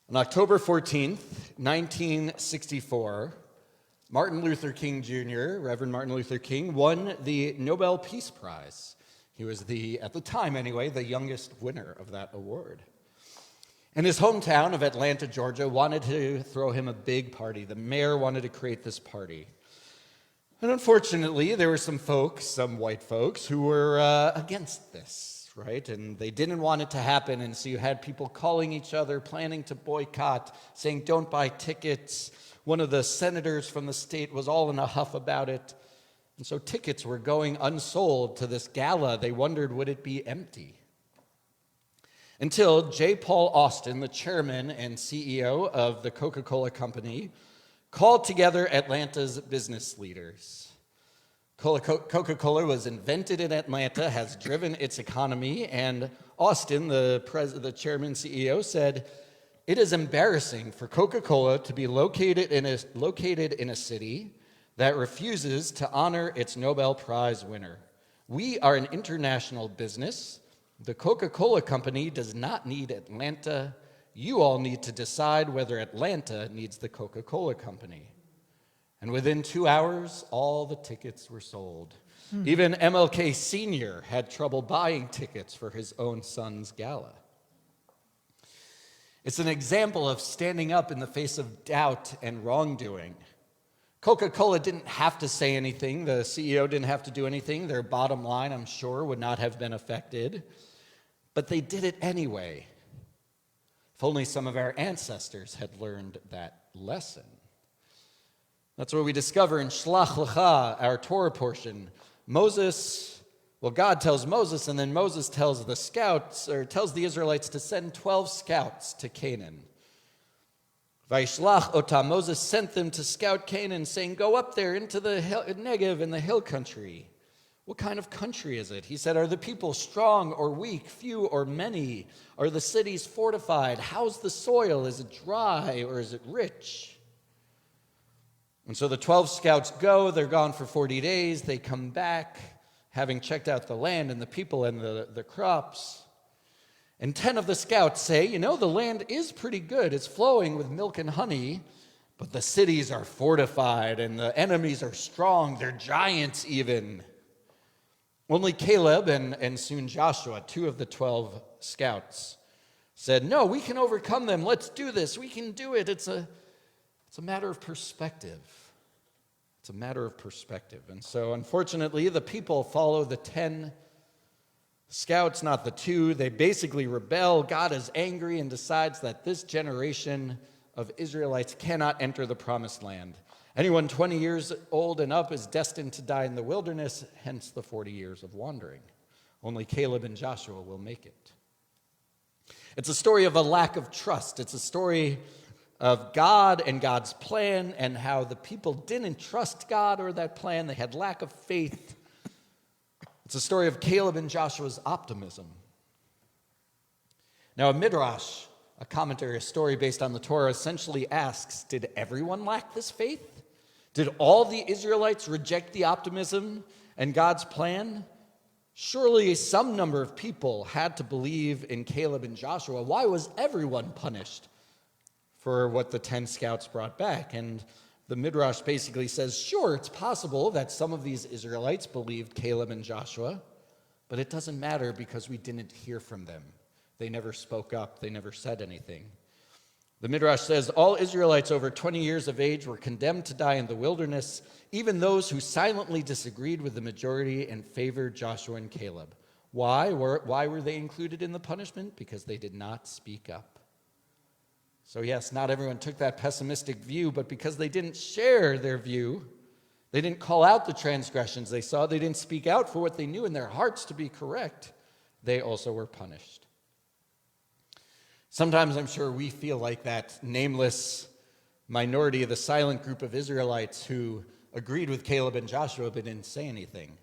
On October 14th, 1964, Martin Luther King Jr., Reverend Martin Luther King, won the Nobel Peace Prize. He was at the time anyway, the youngest winner of that award. And his hometown of Atlanta, Georgia, wanted to throw him a big party. The mayor wanted to create this party. And unfortunately, there were some white folks, who were against this. Right? And they didn't want it to happen, and so you had people calling each other, planning to boycott, saying, don't buy tickets. One of the senators from the state was all in a huff about it. And so tickets were going unsold to this gala. They wondered, would it be empty? Until J. Paul Austin, the chairman and CEO of the Coca-Cola Company, called together Atlanta's business leaders. Coca-Cola was invented in Atlanta, has driven its economy, and Austin, the chairman CEO, said, it is embarrassing for Coca-Cola to be located in a city that refuses to honor its Nobel Prize winner. We are an international business. The Coca-Cola Company does not need Atlanta. You all need to decide whether Atlanta needs the Coca-Cola Company. And within 2 hours, all the tickets were sold. Even MLK Sr. had trouble buying tickets for his own son's gala. It's an example of standing up in the face of doubt and wrongdoing. Coca-Cola didn't have to say anything. The CEO didn't have to do anything. Their bottom line, I'm sure, would not have been affected. But they did it anyway. If only some of our ancestors had learned that lesson. That's what we discover in Shlach Lecha, our Torah portion. God tells Moses, and then Moses tells tells the Israelites to send 12 scouts to Canaan. Vaishlach otam, Moses sent them to scout Canaan, saying, go up there into the Negev and the hill country. What kind of country is it? He said, are the people strong or weak, few or many? Are the cities fortified? How's the soil? Is it dry or is it rich? And so the 12 scouts go, they're gone for 40 days, they come back, having checked out the land and the people and the crops. And 10 of the scouts say, the land is pretty good, it's flowing with milk and honey, but the cities are fortified and the enemies are strong, they're giants even. Only Caleb and soon Joshua, 2 of the 12 scouts, said, no, we can overcome them, let's do this, we can do it, It's a matter of perspective. It's a matter of perspective. And so, unfortunately, the people follow the 10 scouts, not the 2. They basically rebel. God is angry and decides that this generation of Israelites cannot enter the promised land. Anyone 20 years old and up is destined to die in the wilderness, hence the 40 years of wandering. Only Caleb and Joshua will make it. It's a story of a lack of trust. It's a story of God and God's plan and how the people didn't trust God or that plan. They had lack of faith. It's a story of Caleb and Joshua's optimism. Now, a midrash, a commentary, a story based on the Torah, essentially asks, did everyone lack this faith? Did all the Israelites reject the optimism and God's plan? Surely some number of people had to believe in Caleb and Joshua. Why was everyone punished for what the 10 scouts brought back? And the Midrash basically says, sure, it's possible that some of these Israelites believed Caleb and Joshua, but it doesn't matter because we didn't hear from them. They never spoke up. They never said anything. The Midrash says, all Israelites over 20 years of age were condemned to die in the wilderness, even those who silently disagreed with the majority and favored Joshua and Caleb. Why were they included in the punishment? Because they did not speak up. So yes, not everyone took that pessimistic view, but because they didn't share their view, they didn't call out the transgressions they saw, they didn't speak out for what they knew in their hearts to be correct, they also were punished. Sometimes I'm sure we feel like that nameless minority, the silent group of Israelites who agreed with Caleb and Joshua but didn't say anything.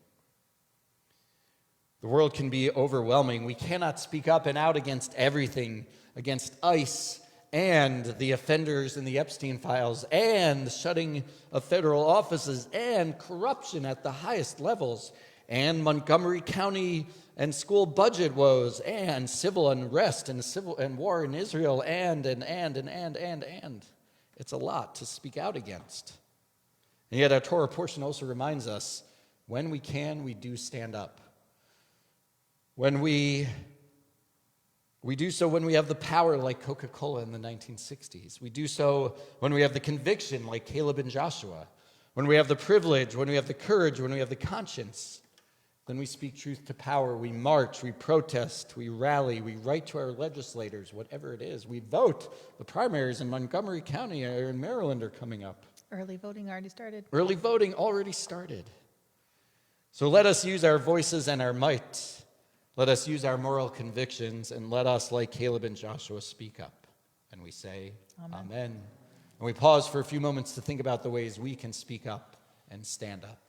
The world can be overwhelming. We cannot speak up and out against everything, against ICE, and the offenders in the Epstein files, and the shutting of federal offices, and corruption at the highest levels, and Montgomery County and school budget woes, and civil unrest and war in Israel, and. It's a lot to speak out against. And yet our Torah portion also reminds us, when we can, we do stand up. When we do so when we have the power like Coca-Cola in the 1960s. We do so when we have the conviction like Caleb and Joshua. When we have the privilege, when we have the courage, when we have the conscience. Then we speak truth to power. We march, we protest, we rally, we write to our legislators, whatever it is. We vote. The primaries in Montgomery County or in Maryland are coming up. Early voting already started. Early voting already started. So let us use our voices and our might. Let us use our moral convictions, and let us, like Caleb and Joshua, speak up. And we say, Amen. And we pause for a few moments to think about the ways we can speak up and stand up.